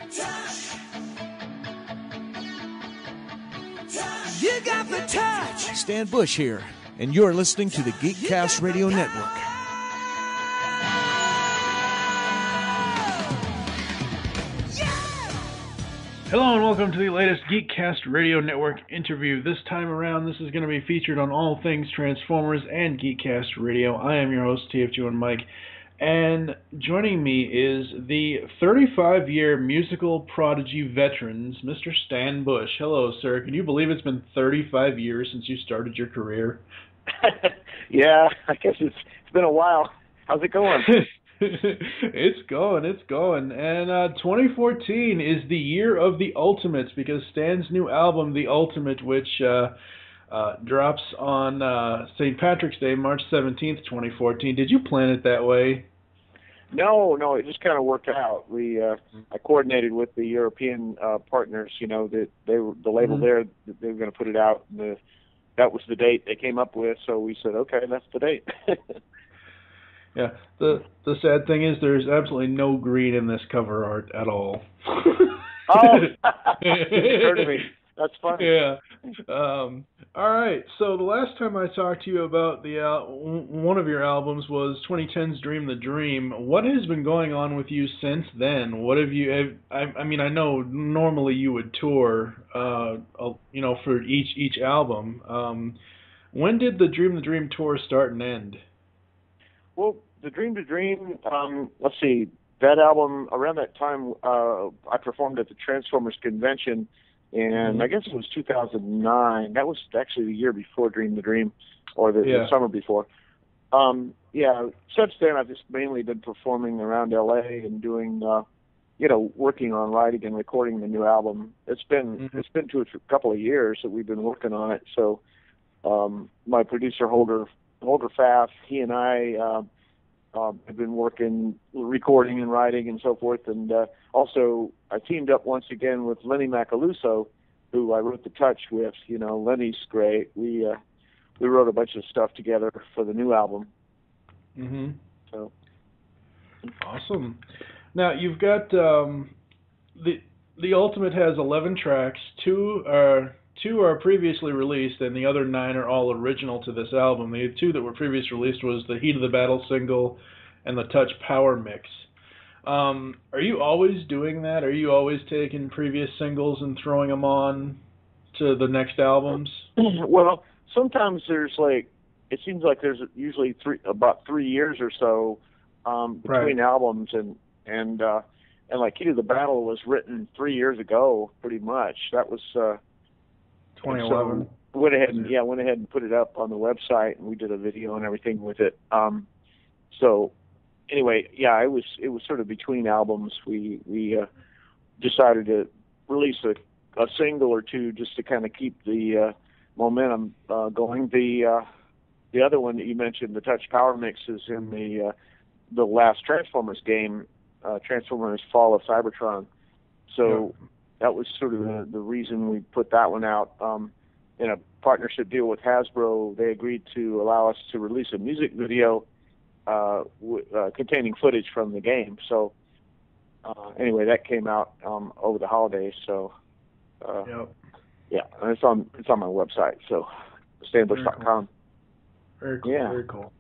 You got the touch. Stan Bush here, and you're listening to the GeekCast Radio Network. Hello and welcome to the latest GeekCast Radio Network interview. This time around, this is going to be featured on all things Transformers and GeekCast Radio. I am your host, TFG1 Mike, and joining me is the 35-year musical prodigy veterans, Mr. Stan Bush. Hello, sir. Can you believe it's been 35 years since you started your career? Yeah, I guess it's been a while. How's it going? It's going. And 2014 is the year of the Ultimates, because Stan's new album, The Ultimate, which drops on St. Patrick's Day, March 17th, 2014. Did you plan it that way? No, it just kind of worked out. I coordinated with the European partners, that the label there, they were going to put it out. And that was the date they came up with, so we said, okay, that's the date. Yeah, the sad thing is there's absolutely no green in this cover art at all. Oh, you heard of me. That's funny. Yeah. All right. So the last time I talked to you about the one of your albums was 2010's Dream the Dream. What has been going on with you since then? What have you? I mean, I know normally you would tour, for each album. When did the Dream tour start and end? Well, the Dream to Dream, let's see, that album, around that time, I performed at the Transformers convention, and I guess it was 2009. That was actually the year before Dream to Dream, or the summer before. Since then, I've just mainly been performing around L.A. and doing, working on writing and recording the new album. It's been to a couple of years that we've been working on it, so my producer, Holger Pfaff, he and I have been working, recording and writing and so forth. And also, I teamed up once again with Lenny Macaluso, who I wrote The Touch with. Lenny's great. We wrote a bunch of stuff together for the new album. Mm-hmm. So awesome. Now you've got the Ultimate has 11 tracks. Two are previously released, and the other 9 are all original to this album. The 2 that were previously released was the Heat of the Battle single and the Touch Power Mix. Are you always doing that? Are you always taking previous singles and throwing them on to the next albums? Well, sometimes it seems like there's usually about 3 years or so between albums, and like Heat of the Battle was written 3 years ago, pretty much. That was 2011. So went ahead and put it up on the website, and we did a video and everything with it. So anyway, it was sort of between albums. We decided to release a single or two just to kind of keep the momentum going. The other one that you mentioned, the Touch Power Mix, is in the last Transformers game, Transformers Fall of Cybertron. So. Yeah. That was sort of the reason we put that one out. In a partnership deal with Hasbro, they agreed to allow us to release a music video containing footage from the game. So anyway, that came out over the holidays. So and it's on my website. So stanbush.com. Very cool. Very cool.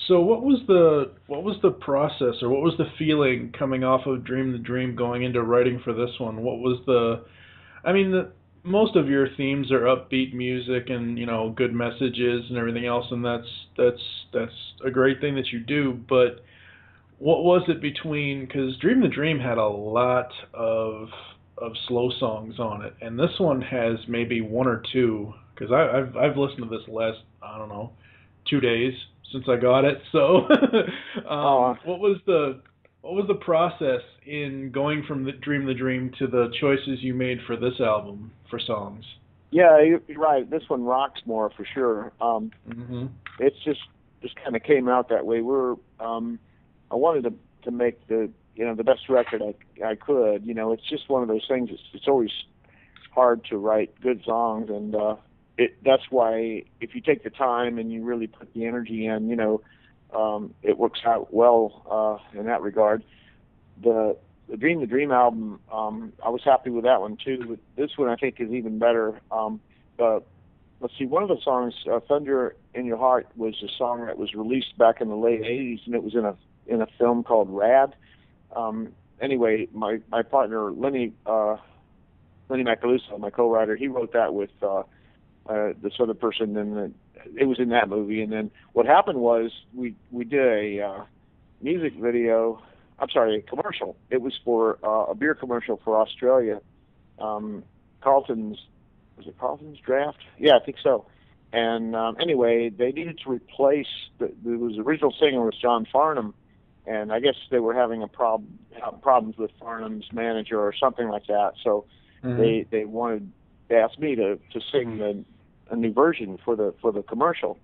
So what was the process, or what was the feeling coming off of Dream the Dream going into writing for this one? What was most of your themes are upbeat music and good messages and everything else, and that's a great thing that you do. But what was it because Dream the Dream had a lot of slow songs on it, and this one has maybe 1 or 2. Because I've listened to this last 2 days since I got it. So, what was the process in going from the Dream to the choices you made for this album for songs? Yeah, you're right. This one rocks more for sure. It's just kind of came out that way. I wanted to make the best record I could. It's just one of those things. It's always hard to write good songs, and that's why if you take the time and you really put the energy in, it works out well in that regard. The the Dream album, I was happy with that one too. But this one I think is even better. Let's see, one of the songs, "Thunder in Your Heart," was a song that was released back in the late '80s, and it was in a film called Rad. Anyway, my partner Lenny Macaluso, my co-writer, he wrote that with this other person, and it was in that movie. And then what happened was we did a music video. I'm sorry, a commercial. It was for a beer commercial for Australia. Was it Carlton's Draft? Yeah, I think so. And anyway, they needed to replace the original singer was John Farnham, and I guess they were having problems with Farnham's manager or something like that. So they asked me to sing a new version for the commercial,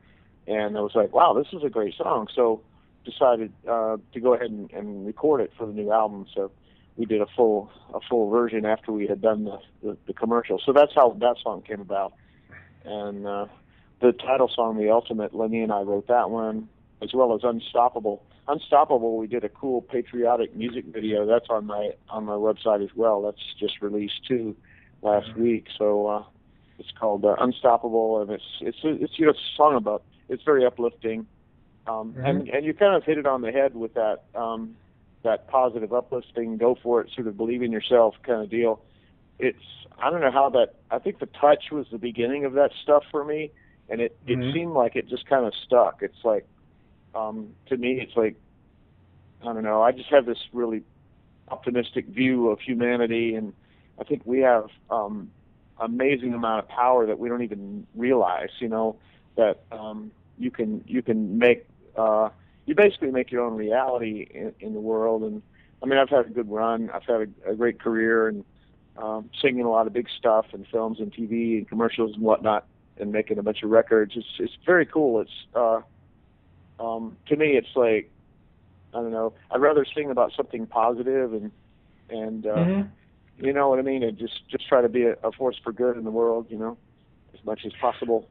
and I was like, wow, this is a great song. So decided to go ahead and record it for the new album. So we did a full version after we had done the commercial. So that's how that song came about. And the title song, The Ultimate, Lenny and I wrote that one, as well as Unstoppable. Unstoppable, we did a cool patriotic music video. That's on my website as well. That's just released too last week. So it's called Unstoppable, and it's a song about, it's very uplifting. And you kind of hit it on the head with that positive, uplifting, go for it, sort of believe in yourself kind of deal. I don't know how I think the touch was the beginning of that stuff for me, and it seemed like it just kind of stuck. It's like, to me, it's like, I don't know, I just have this really optimistic view of humanity, and I think we have amazing amount of power that we don't even realize, that you can make, you basically make your own reality in the world. And I mean, I've had a good run. I've had a great career, and singing a lot of big stuff and films and TV and commercials and whatnot, and making a bunch of records. It's very cool. It's to me, it's like, I don't know, I'd rather sing about something positive and you know what I mean, and just try to be a force for good in the world, as much as possible.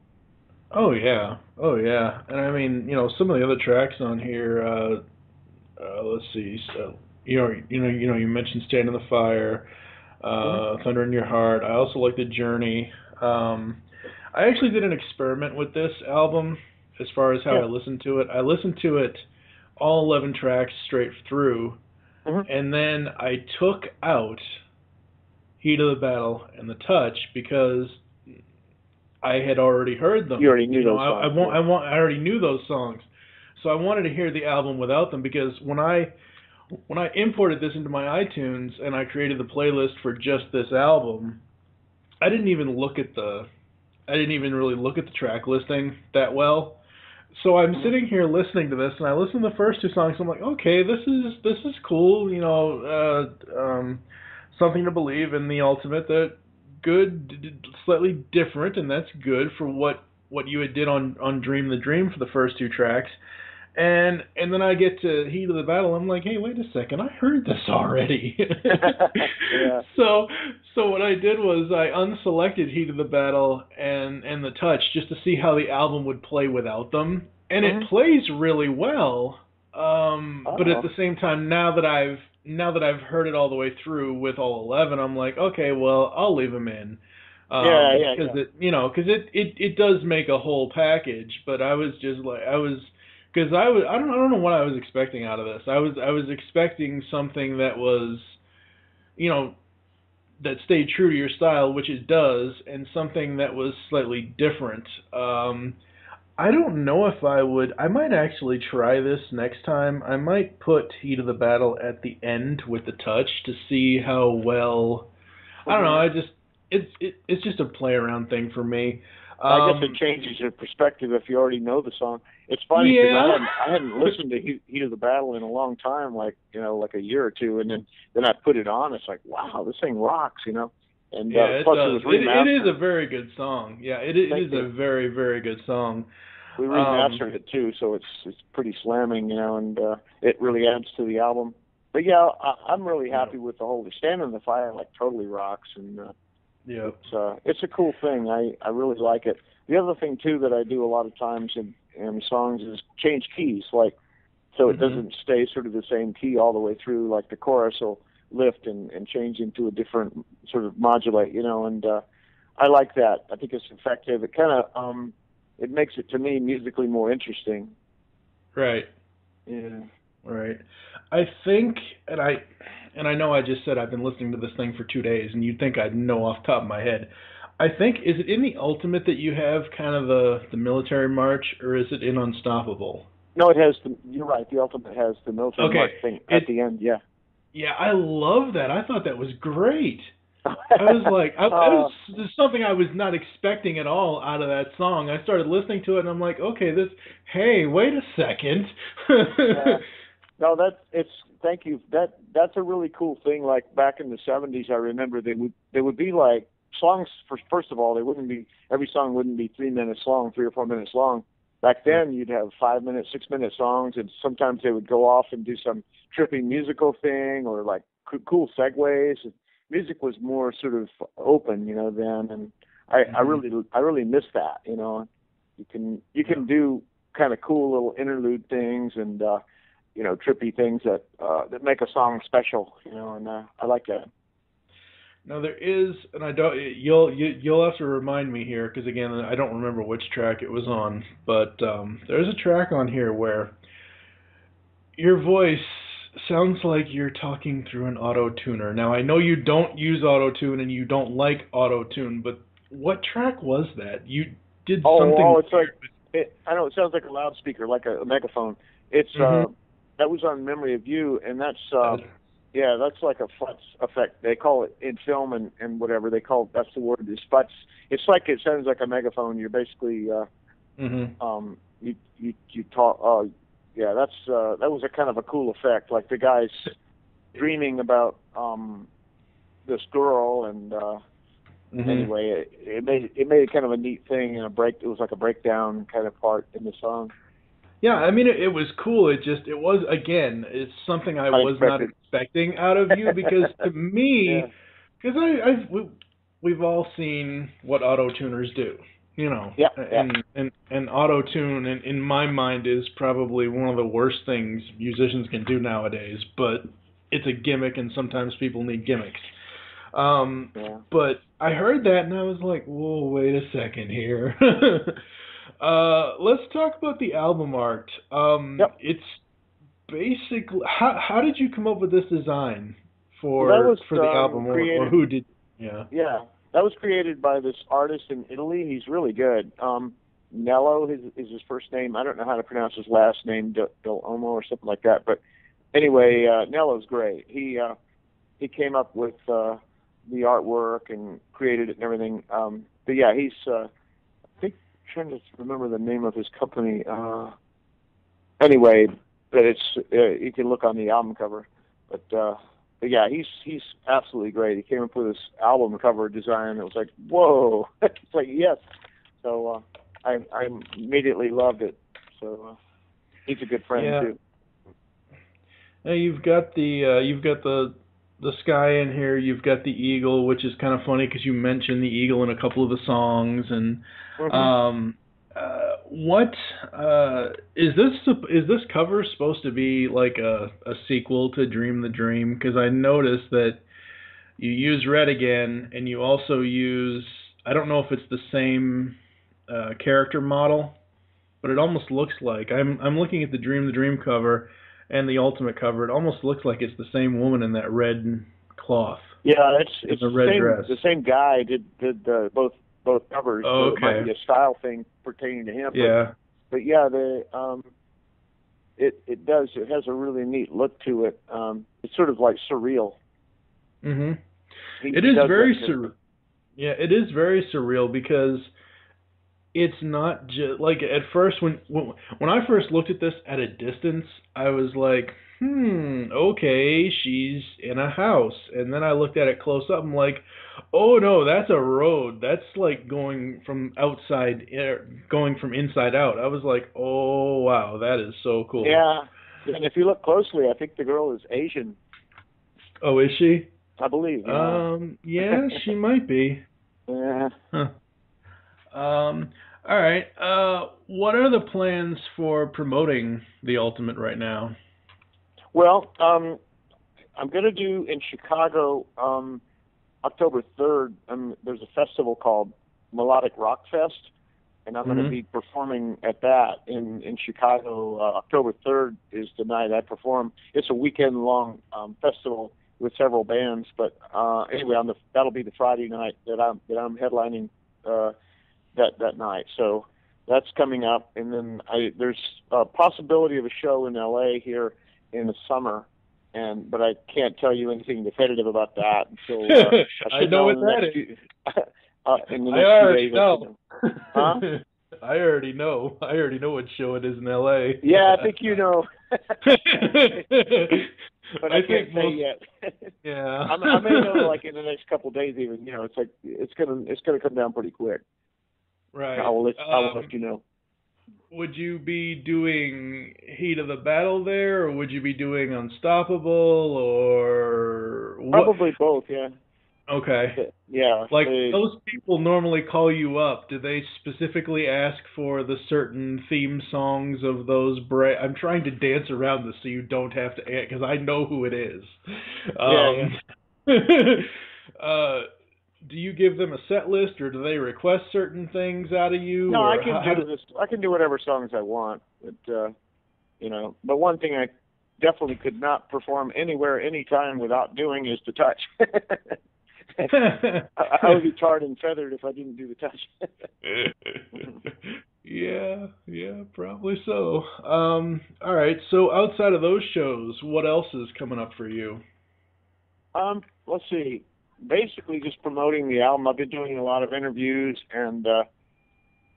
Oh yeah. And I mean, some of the other tracks on here. Let's see. So you mentioned "Stand in the Fire," "Thunder in Your Heart." I also like "The Journey." I actually did an experiment with this album as far as how I listened to it. I listened to it all 11 tracks straight through, and then I took out "Heat of the Battle" and "The Touch" because I had already heard them. You already knew those songs. I already knew those songs, so I wanted to hear the album without them, because when I imported this into my iTunes and I created the playlist for just this album, I didn't even really look at the track listing that well. So I'm sitting here listening to this, and I listen to the first two songs. I'm like, okay, this is cool. Something to Believe in, The Ultimate, that good, slightly different, and that's good for what you had did on Dream the Dream for the first two tracks. And then I get to Heat of the Battle. I'm like, hey, wait a second, I heard this already. Yeah. So what I did was I unselected Heat of the Battle and The Touch just to see how the album would play without them, and it plays really well. But at the same time, now that I've heard it all the way through with all 11, I'm like, okay, well, I'll leave them in. Because it does make a whole package. But I was just like, because I don't know what I was expecting out of this. I was expecting something that was, that stayed true to your style, which it does, and something that was slightly different. I don't know if I might actually try this next time. I might put Heat of the Battle at the end with The Touch to see how well, I don't know, it's just a play around thing for me. I guess it changes your perspective if you already know the song. It's funny because I hadn't listened to Heat of the Battle in a long time, like a year or two, and then I put it on. It's like, wow, this thing rocks, And it plus does. it was remastered. It is a very good song. Yeah, it is a very, very good song. We remastered it too, so it's pretty slamming, and it really adds to the album. But yeah, I'm really happy with the whole Stand in the Fire. Totally rocks, and it's a cool thing. I really like it. The other thing too that I do a lot of times in songs is change keys, so it doesn't stay sort of the same key all the way through. Like the chorus will lift and change into a different sort of modulate, and I like that. I think it's effective. It kind of it makes it, to me, musically more interesting. Right. Yeah. Right. I think, and I know I just said I've been listening to this thing for 2 days, and you'd think I'd know off the top of my head. I think, is it in the Ultimate that you have kind of the military march, or is it in Unstoppable? No, it has you're right. The Ultimate has the military march thing at the end. Yeah. Yeah, I love that. I thought that was great. I was like, it was something I was not expecting at all out of that song. I started listening to it, and I'm like, okay, hey, wait a second. Yeah. No, thank you. That's a really cool thing. Like back in the 70s, I remember they would be like songs. First of all, every song wouldn't be 3 minutes long, 3 or 4 minutes long. Back then, you'd have 5 minute, 6 minute songs, and sometimes they would go off and do some trippy musical thing or like cool segues. Music was more sort of open, then, and I really miss that. You can do kind of cool little interlude things and trippy things that make a song special, and I like that. Now there is, and I don't. You'll have to remind me here because again I don't remember which track it was on, but there's a track on here where your voice sounds like you're talking through an auto-tuner. Now, I know you don't use auto-tune and you don't like auto-tune, but what track was that? You did something... Oh, it's like... I know, it sounds like a loudspeaker, like a megaphone. It's that was on Memory of You, and that's... that's like a futz effect. They call it in film and whatever. That's the word, is futz. It's like it sounds like a megaphone. You're basically... You talk... Yeah, that was a kind of a cool effect. Like the guy's dreaming about this girl, and anyway, it made kind of a neat thing and It was like a breakdown kind of part in the song. Yeah, I mean it was cool. It's something I was not expecting out of you because to me, because we've all seen what auto-tuners do. And auto-tune, in my mind, is probably one of the worst things musicians can do nowadays, but it's a gimmick, and sometimes people need gimmicks. But I heard that, and I was like, whoa, wait a second here. Let's talk about the album art. It's basically, how did you come up with this design for the album, or who did? Yeah. That was created by this artist in Italy. He's really good. Nello is his first name. I don't know how to pronounce his last name, Del Omo or something like that. But anyway, Nello's great. He came up with the artwork and created it and everything. But yeah, he's I think I'm trying to remember the name of his company. Anyway, but it's you can look on the album cover. But yeah, he's absolutely great. He came up with this album cover design. It was like, whoa! It's like, yes. So I immediately loved it. So he's a good friend too. Now you've got the sky in here. You've got the eagle, which is kind of funny because you mentioned the eagle in a couple of the songs. And what is this cover supposed to be like a sequel to Dream the Dream? Because I noticed that you use red again, and you also use, I don't know if it's the same character model, but it almost looks like, I'm looking at the Dream cover and the Ultimate cover. It almost looks like it's the same woman in that red cloth. Yeah, it's the red dress. The same guy did both covers. Oh, so it might be a style thing pertaining to him. Yeah. But yeah, it does. It has a really neat look to it. It's sort of like surreal. Mm-hmm. It is very surreal. Yeah, it is very surreal because it's not just like at first when I first looked at this at a distance, I was like, okay, she's in a house, and then I looked at it close up. I'm like, oh no, that's a road. That's like going from inside out. I was like, oh wow, that is so cool. Yeah, and if you look closely, I think the girl is Asian. Oh, is she? I believe. Yeah, she might be. Yeah. Huh. All right. What are the plans for promoting the Ultimate right now? Well, I'm going to do in Chicago October 3rd. There's a festival called Melodic Rock Fest, and I'm going to be performing at that in Chicago. October 3rd is the night I perform. It's a weekend-long festival with several bands, but anyway, that'll be the Friday night that I'm headlining that night. So that's coming up, and then there's a possibility of a show in LA here in the summer, but I can't tell you anything definitive about that until I know what that is. In the next few days. Know. Huh? I already know. I already know what show it is in LA. Yeah, I think you know. But I can't say yet. Yeah. I may know like in the next couple of days even. It's like it's gonna come down pretty quick. Right. I will let you know. Would you be doing Heat of the Battle there, or would you be doing Unstoppable, or what? Probably both, yeah. Okay. Yeah. Like, those people normally call you up. Do they specifically ask for the certain theme songs of those? I'm trying to dance around this so you don't have to, because I know who it is. Do you give them a set list, or do they request certain things out of you? No, I can do whatever songs I want, but But one thing I definitely could not perform anywhere, anytime without doing is the touch. I would be tarred and feathered if I didn't do the touch. Yeah, probably so. All right, so outside of those shows, what else is coming up for you? Let's see. Basically, just promoting the album. I've been doing a lot of interviews, and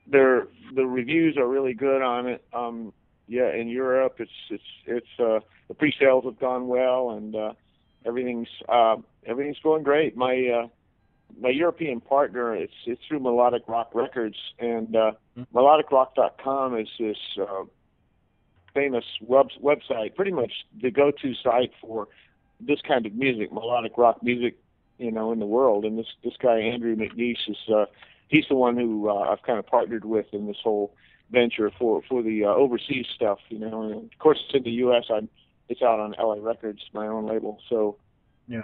the reviews are really good on it. In Europe, it's the pre-sales have gone well, and everything's going great. My European partner, it's through Melodic Rock Records, and melodicrock.com is this famous website, pretty much the go-to site for this kind of music, melodic rock music, in the world. And this guy Andrew McNeice is he's the one who I've kind of partnered with in this whole venture for the overseas stuff. And of course, it's in the U.S. It's out on LA Records, my own label. So yeah.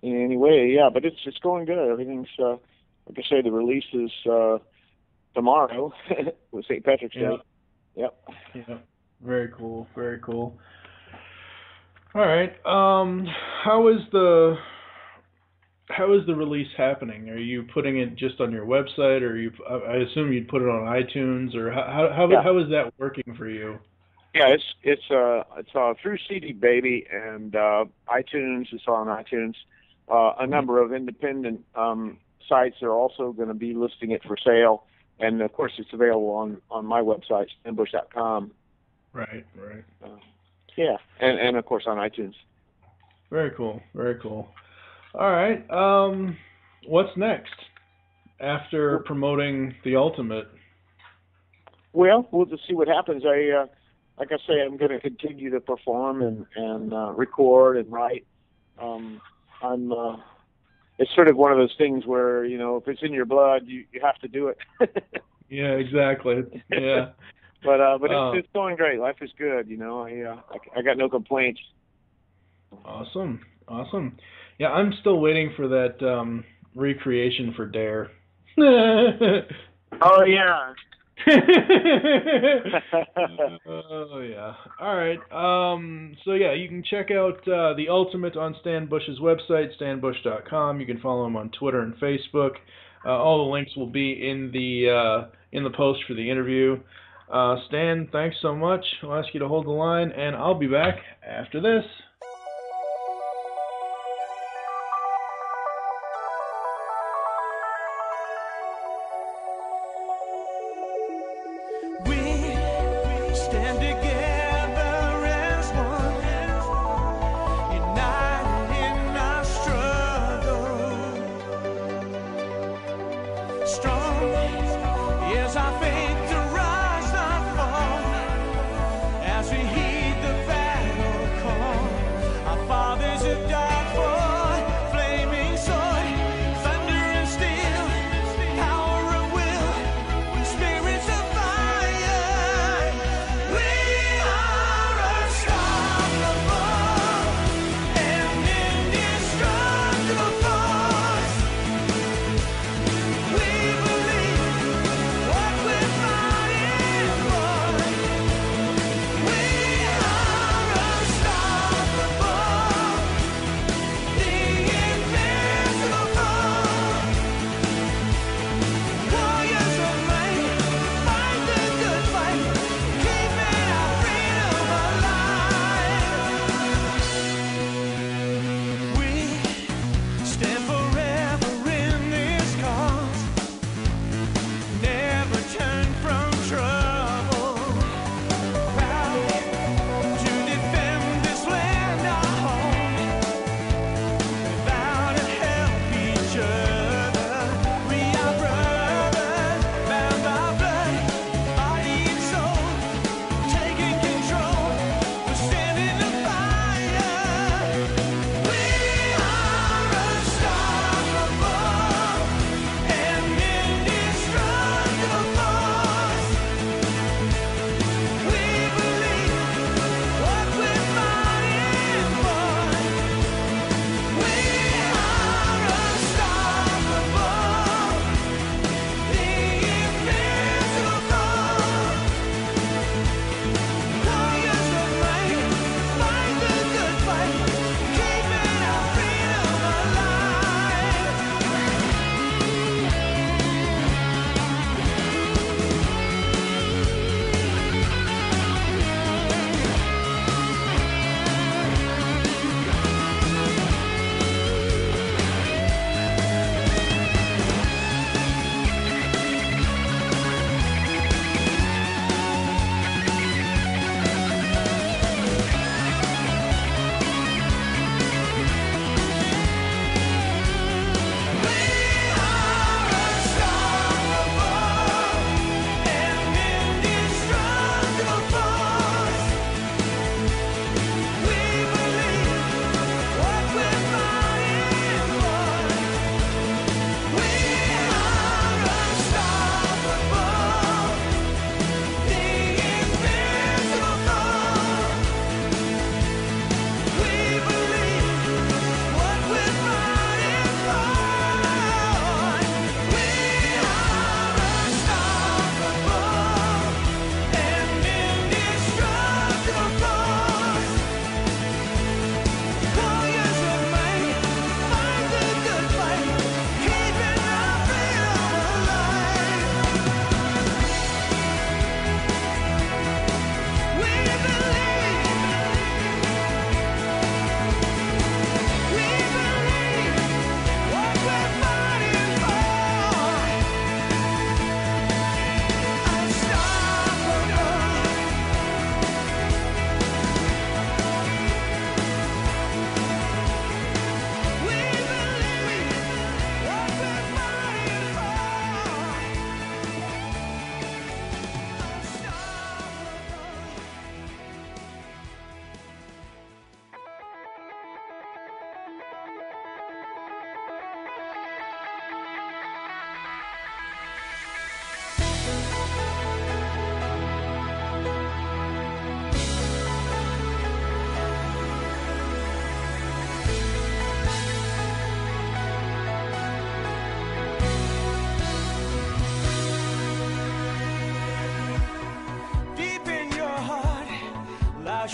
Anyway, yeah, but it's going good. Everything's like I say, the release is tomorrow with St. Patrick's Day. Yep. Yeah. Very cool. Very cool. All right. How is the release happening? Are you putting it just on your website, or I assume you'd put it on iTunes, or how is that working for you? Yeah, it's through CD Baby and iTunes. It's on iTunes. A number of independent sites are also going to be listing it for sale, and of course it's available on my website, stanbush.com. Right. Yeah, and of course on iTunes. Very cool. Very cool. All right. What's next after promoting the Ultimate? Well, we'll just see what happens. Like I say, I'm going to continue to perform and record and write. It's sort of one of those things where if it's in your blood, you have to do it. Yeah, exactly. Yeah. But it's going great. Life is good. I got no complaints. Awesome. Yeah, I'm still waiting for that recreation for Dare. Oh yeah. Oh yeah. All right. So yeah, you can check out the Ultimate on Stan Bush's website, stanbush.com. You can follow him on Twitter and Facebook. All the links will be in the post for the interview. Stan, thanks so much. I'll ask you to hold the line, and I'll be back after this. We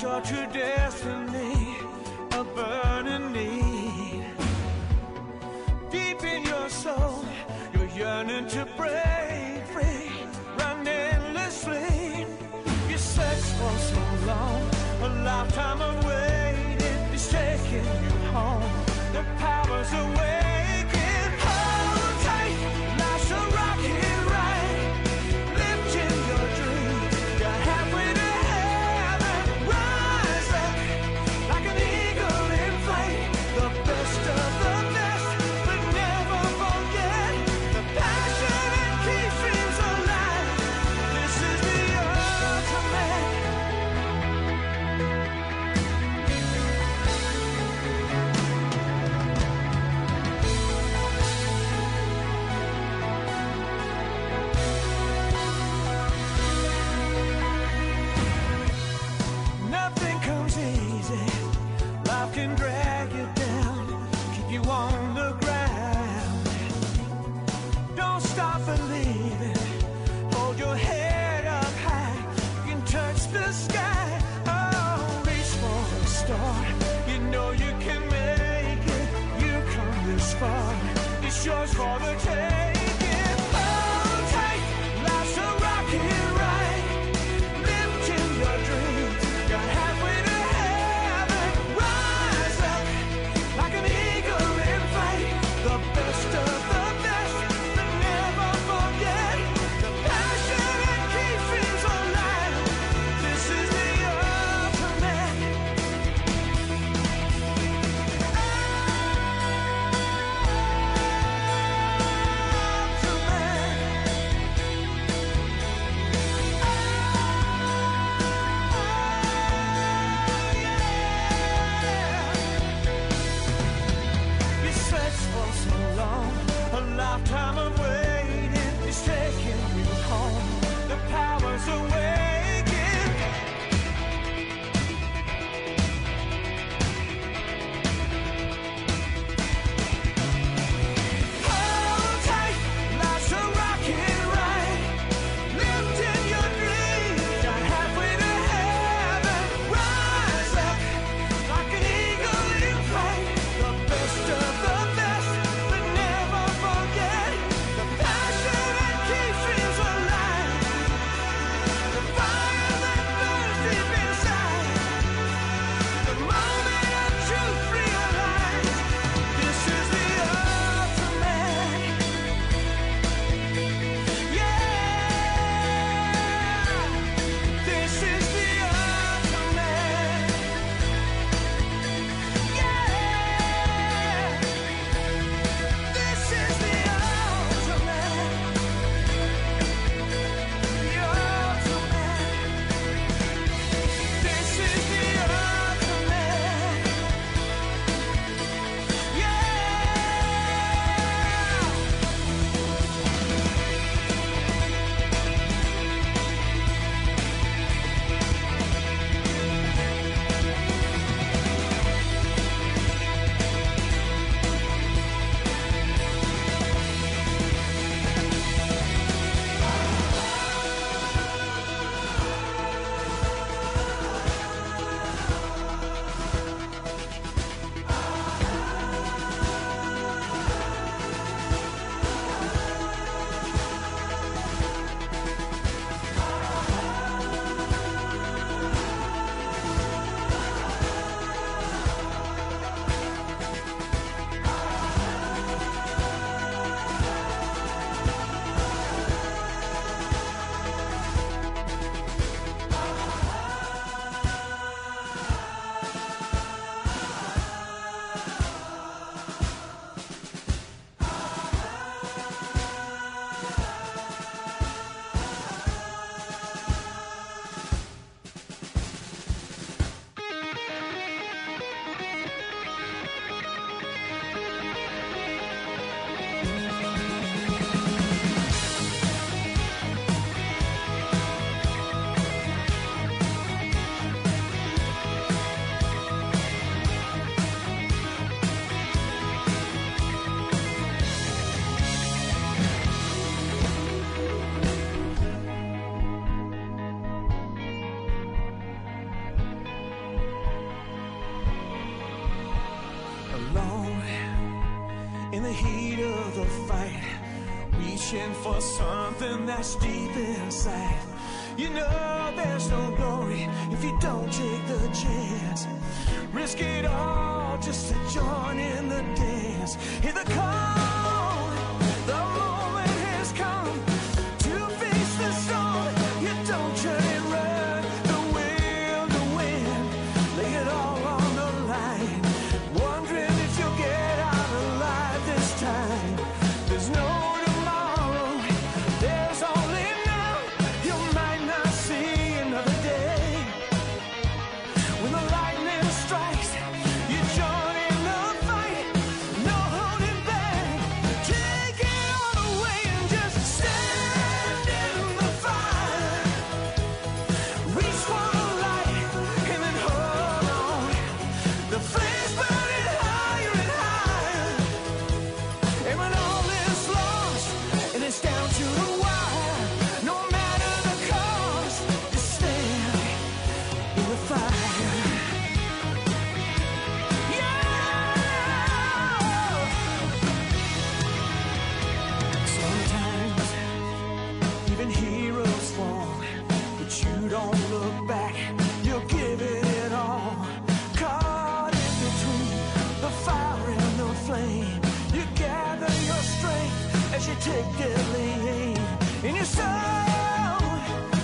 your true destiny, a burning need. Deep in your soul, you're yearning to break free, run endlessly. You search for so long, a lifetime of waiting is taking you home. The power's awakening. Hold tight, life's a rocket ride, lifting your dreams. You're halfway to heaven. Rise up like an eagle in flight. The best of the best, but never forget the passion that keeps dreams alive. This is the ultimate. Nothing comes easy. Life can drag you down, keep you on the ground. Don't stop believing. Hold your head up high. You can touch the sky. Oh, reach for a star. You know you can make it. You come this far. It's yours for the taking. Hold tight. Life's a rocket ride, lifting your dreams. You're halfway to heaven. Rise up like an eagle in flight. The best of the best, but never forget the passion that keeps dreams alive. This is the ultimate. You search for so long, a lifetime of waiting is taking you home. The power's awakening. Hold tight, life's a rocket ride, lifting your dreams. You're halfway to heaven. Rise up like an eagle in flight. The best of the best, but never forget the passion that keeps dreams alive. The the heat of the fight, reaching for something that's deep inside. You know there's no glory if you don't take the chance. Risk it all just to join in the dance. Hear the call, the moment has come to face the storm. You don't turn and run, the will to win. Lay it all on the line, wondering if you'll get out alive this time. There's no tomorrow, there's only now. You might not see another day. When the lightning strikes, you join in the fight. No holding back, take it all away and just stand in the fire. Reach for the light and then hold on. The flames burning higher and higher. And when all is lost and it's down to the wire, no matter the cost, just stand in the fire. Yeah! Sometimes even heroes fall, but you don't look back, you'll give it all. Caught in between the fire and the flame, you gather your strength as you take deadly aim. In your soul,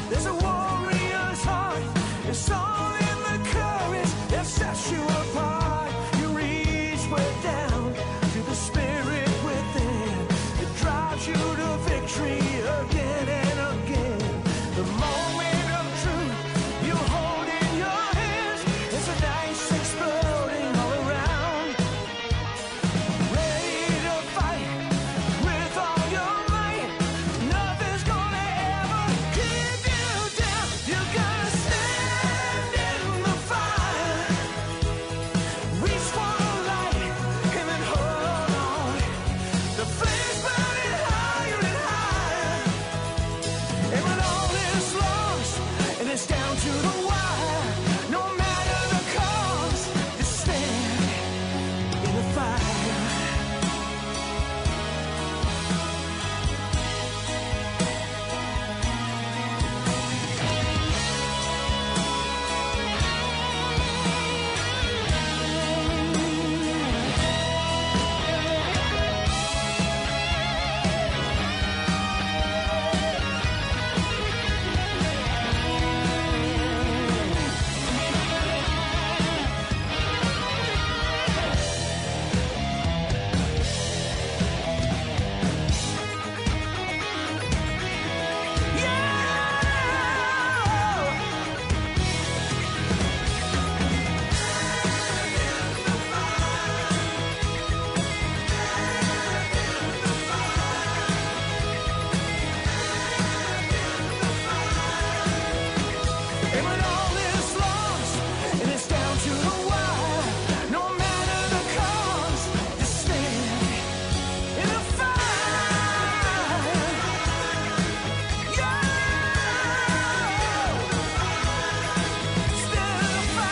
there's a warrior's heart. It's all in the courage that sets you apart. You reach way down to the spirit within. It drives you to victory again and again. The moment of truth you hold in your hands. There's a dice exploding all around. Ready to fight with all your might. Nothing's gonna ever keep you down. You gotta stand in the fire. Reach for the light and then hold on. The flames burning higher and higher. And when all is lost and it's down to the wire, no matter the cost, just stand in the fire. And when all is lost and it's down to the wire, no matter the cost, just stand in the fire. Yeah! Stand in the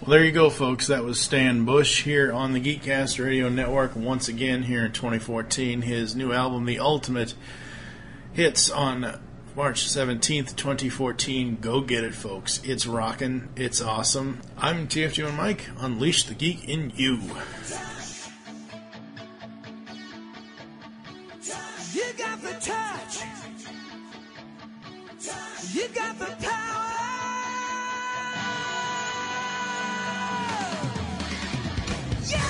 Well, there you go, folks. That was Stan Bush here on the GeekCast Radio Network once again here in 2014. His new album, The Ultimate, hits on March 17th, 2014. Go get it, folks. It's rockin'. It's awesome. I'm TFG1 Mike. Unleash the geek in you. You got the touch. You got the power. Yeah!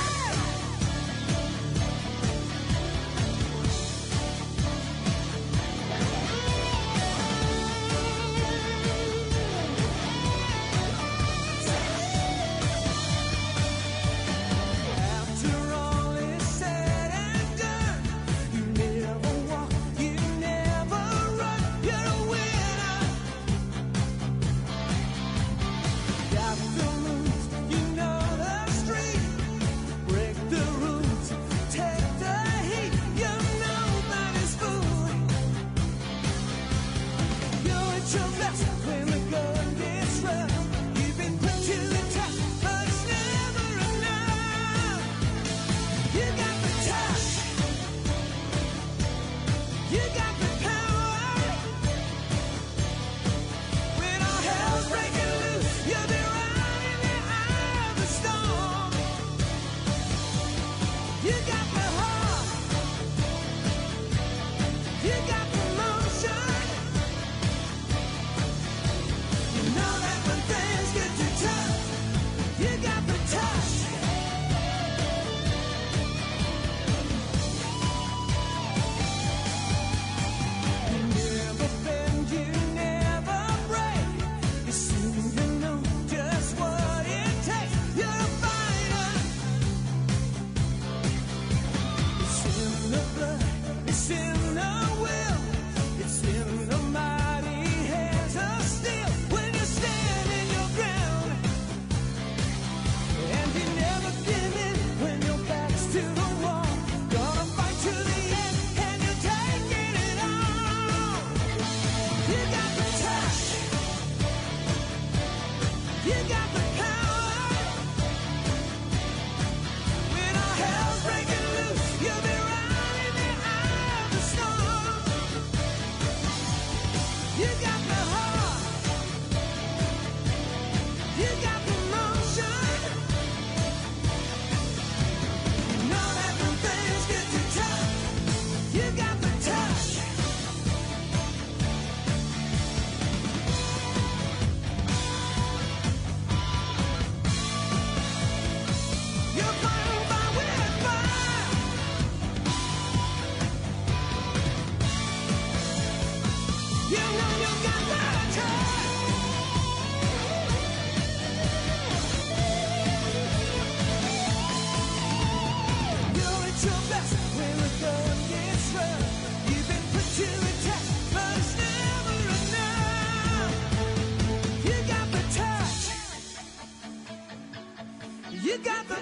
After all is said and done, you never walk, you never run. You're a winner. have to move, you know the street. Break the rules, take the heat. You're nobody's fool. You're at your best when the going gets rough. You've been put to the test, but it's never enough. You got the touch. You got the power. When all hell's breaking loose, you'll be right in the eye of the storm. You got the heart. You got the motion. You know that when things get too tough, you got the touch. You never bend, you never break. You seem to know just what it takes. You're a fighter. It's in the blood, it's in the will, it's in the mighty hands of steel. When you stand in your ground, and you never give in when your back's to the wall. Gonna fight to the end, and you're taking it all. You got the touch. You got the power. When all hell's breaking loose, you'll be right in the eye of the storm. You got the heart. You got the motion. You know that when things get too tough, you got the touch. You're fighting by with fire. You know you got the touch. You're at your best when the going gets rough. You've been put to the test, but it's never enough. You got the touch. You got the